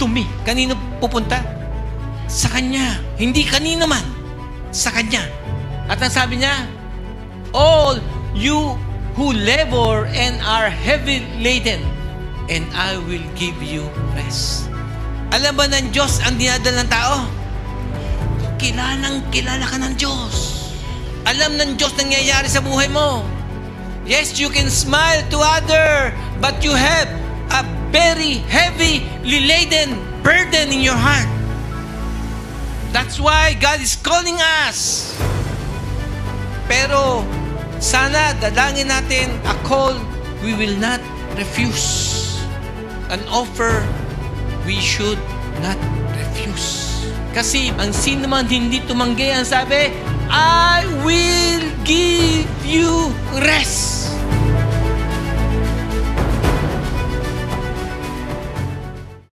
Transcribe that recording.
to me. Kanino pupunta? Sa Kanya. Hindi kanino man. Sa Kanya. At ang sabi niya, all you who labor and are heavy laden, and I will give you rest. Alam ba ng Diyos ang dinadala ng tao? Kilala ka ng Diyos. Alam ng Diyos nangyayari sa buhay mo. Yes, you can smile to other, but you have a very heavy laden burden in your heart. That's why God is calling us. Pero sana dadangin natin a call we will not refuse. An offer we should not refuse. Kasi ang sino man hindi tumanggi, ang sabi, I will give you rest.